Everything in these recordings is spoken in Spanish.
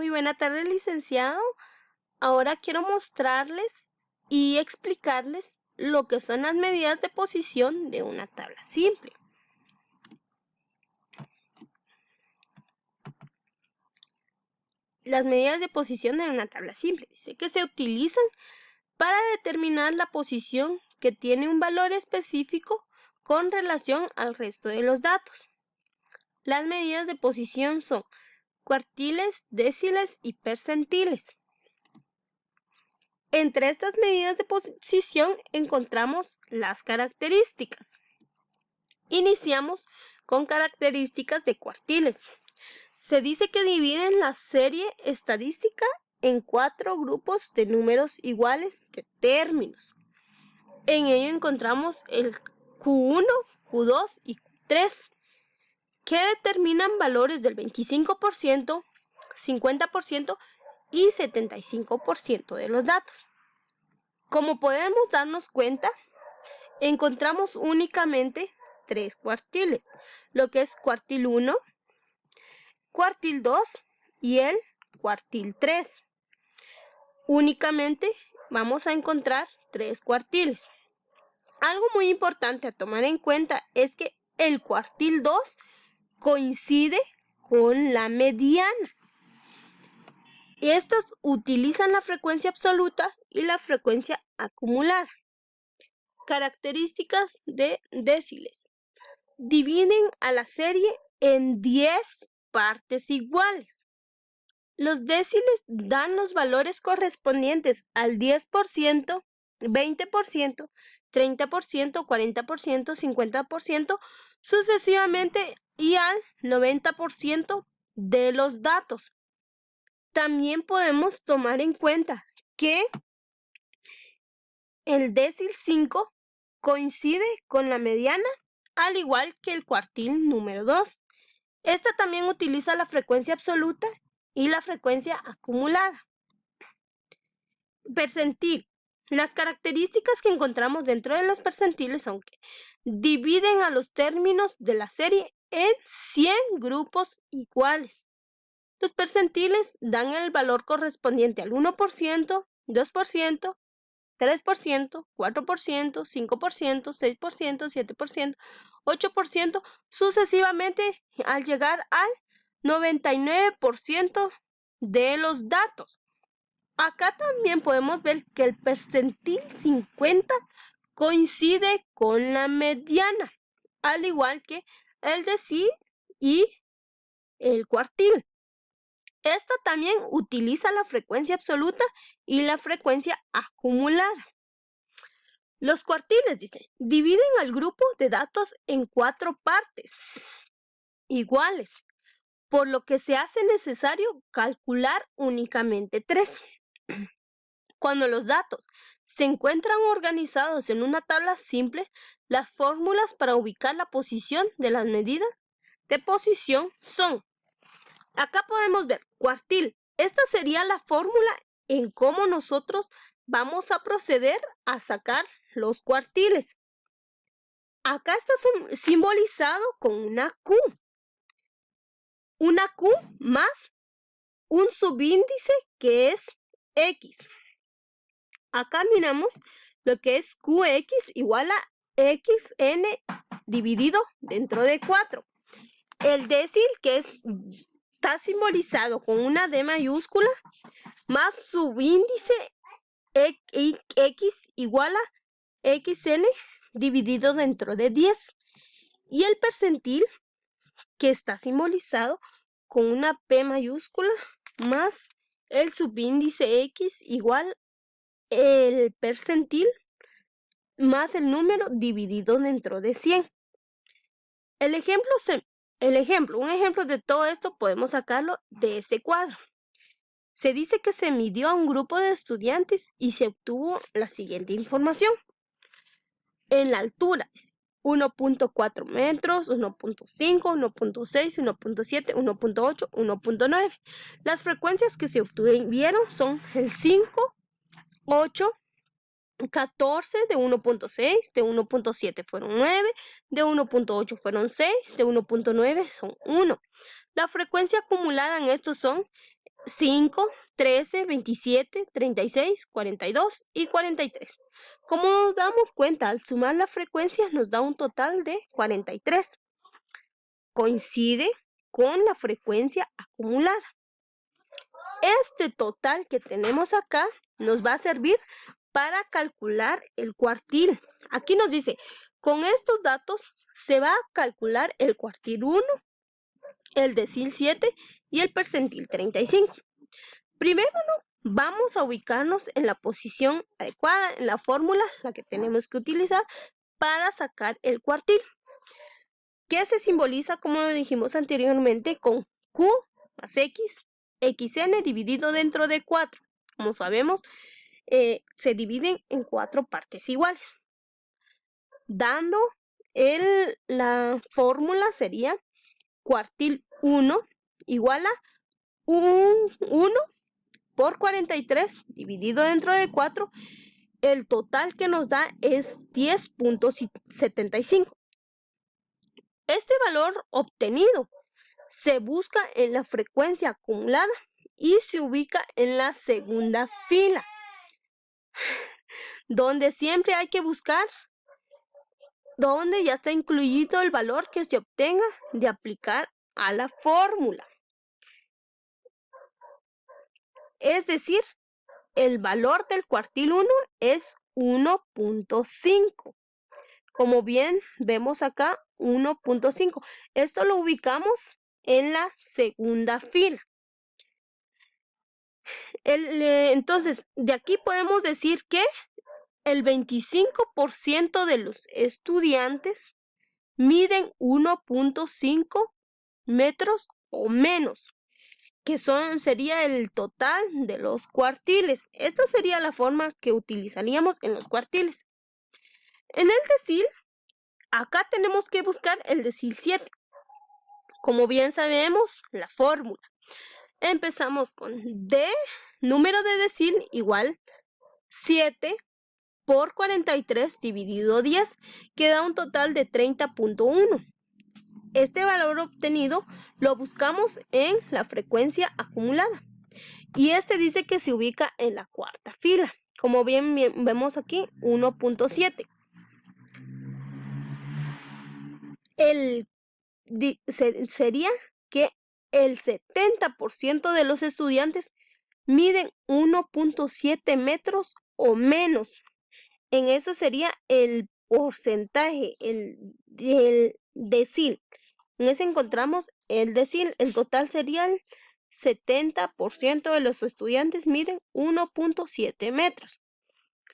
Muy buena tarde, licenciado. Ahora quiero mostrarles y explicarles lo que son las medidas de posición de una tabla simple. Las medidas de posición de una tabla simple dice que se utilizan para determinar la posición que tiene un valor específico con relación al resto de los datos. Las medidas de posición son cuartiles, déciles y percentiles. Entre estas medidas de posición encontramos las características. Iniciamos con características de cuartiles. Se dice que dividen la serie estadística en 4 grupos de números iguales de términos. En ello encontramos el Q1, Q2 y Q3, que determinan valores del 25%, 50% y 75% de los datos. Como podemos darnos cuenta, encontramos únicamente 3 cuartiles, lo que es cuartil 1, cuartil 2 y el cuartil 3. Únicamente vamos a encontrar 3 cuartiles. Algo muy importante a tomar en cuenta es que el cuartil 2 coincide con la mediana. Estos utilizan la frecuencia absoluta y la frecuencia acumulada. Características de déciles. Dividen a la serie en 10 partes iguales. Los déciles dan los valores correspondientes al 10%, 20%, 30%, 40%, 50%, sucesivamente y al 90% de los datos. También podemos tomar en cuenta que el décil 5 coincide con la mediana, al igual que el cuartil número 2. Esta también utiliza la frecuencia absoluta y la frecuencia acumulada. Percentil. Las características que encontramos dentro de los percentiles son que dividen a los términos de la serie en 100 grupos iguales. Los percentiles dan el valor correspondiente al 1%, 2%, 3%, 4%, 5%, 6%, 7%, 8%, sucesivamente al llegar al 99% de los datos. Acá también podemos ver que el percentil 50 coincide con la mediana, al igual que el décil y el cuartil. Esta también utiliza la frecuencia absoluta y la frecuencia acumulada. Los cuartiles, dice, dividen al grupo de datos en 4 partes iguales, por lo que se hace necesario calcular únicamente 3. Cuando los datos se encuentran organizados en una tabla simple, las fórmulas para ubicar la posición de las medidas de posición son. Acá podemos ver cuartil. Esta sería la fórmula en cómo nosotros vamos a proceder a sacar los cuartiles. Acá está simbolizado con una Q. Una Q más un subíndice que es X. Acá miramos lo que es QX igual a XN dividido dentro de 4. El décil que está simbolizado con una D mayúscula más subíndice X igual a XN dividido dentro de 10. Y el percentil que está simbolizado con una P mayúscula más el subíndice X igual el percentil más el número dividido dentro de 100. Un ejemplo de todo esto podemos sacarlo de este cuadro. Se dice que se midió a un grupo de estudiantes y se obtuvo la siguiente información. En la altura, 1.4 metros, 1.5, 1.6, 1.7, 1.8, 1.9. Las frecuencias que se obtuvieron son el 5, 8, 14, de 1.6, de 1.7 fueron 9, de 1.8 fueron 6, de 1.9 son 1. La frecuencia acumulada en estos son 5, 13, 27, 36, 42 y 43. Como nos damos cuenta, al sumar las frecuencias nos da un total de 43. Coincide con la frecuencia acumulada. Este total que tenemos acá nos va a servir para calcular el cuartil. Aquí nos dice, con estos datos se va a calcular el cuartil 1, el decil 7 y el percentil 35. Primero vamos a ubicarnos en la posición adecuada, en la fórmula, la que tenemos que utilizar para sacar el cuartil, que se simboliza, como lo dijimos anteriormente, con Q más X, XN dividido dentro de 4. Como sabemos, se dividen en 4 partes iguales. Dando la fórmula sería cuartil 1 igual a 1 por 43 dividido dentro de 4. El total que nos da es 10.75. Este valor obtenido se busca en la frecuencia acumulada y se ubica en la segunda fila, donde siempre hay que buscar donde ya está incluido el valor que se obtenga de aplicar a la fórmula. Es decir, el valor del cuartil 1 es 1.5. Como bien vemos acá, 1.5. Esto lo ubicamos en la segunda fila. Entonces, de aquí podemos decir que el 25% de los estudiantes miden 1.5 metros o menos, que sería el total de los cuartiles. Esta sería la forma que utilizaríamos en los cuartiles. En el decil, acá tenemos que buscar el decil 7. Como bien sabemos, la fórmula. Empezamos con D, número de decil igual 7 por 43 dividido 10, que da un total de 30.1. Este valor obtenido lo buscamos en la frecuencia acumulada. Y este dice que se ubica en la cuarta fila. Como bien vemos aquí, 1.7. Sería que el 70% de los estudiantes miden 1.7 metros o menos. En eso sería el porcentaje, el decil. En ese encontramos el decil. El total sería el 70% de los estudiantes miden 1.7 metros.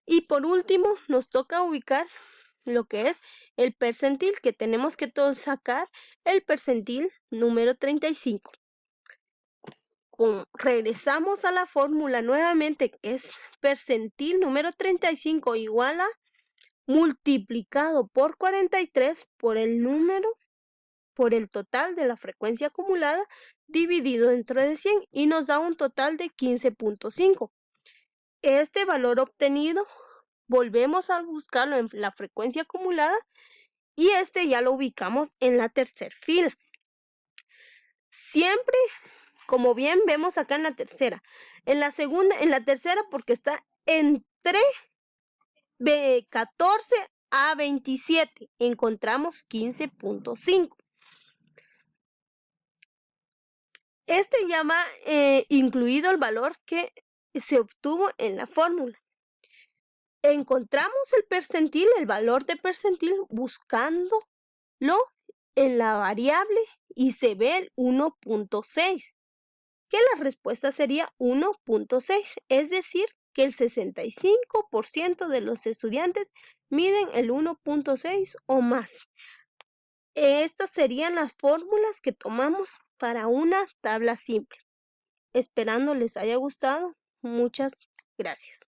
Y por último, nos toca ubicar lo que es el percentil, que tenemos que sacar el percentil número 35. Regresamos a la fórmula nuevamente, que es percentil número 35 igual a multiplicado por 43 por el total de la frecuencia acumulada dividido entre 100 y nos da un total de 15.5. Este valor obtenido volvemos a buscarlo en la frecuencia acumulada y este ya lo ubicamos en la tercera fila. Siempre, como bien vemos acá en la tercera, en la segunda, en la tercera porque está entre 14 a 27, encontramos 15.5. Este ya va incluido el valor que se obtuvo en la fórmula. Encontramos el percentil, el valor de percentil, buscándolo en la variable y se ve el 1.6, que la respuesta sería 1.6, es decir, que el 65% de los estudiantes miden el 1.6 o más. Estas serían las fórmulas que tomamos para una tabla simple. Esperando les haya gustado. Muchas gracias.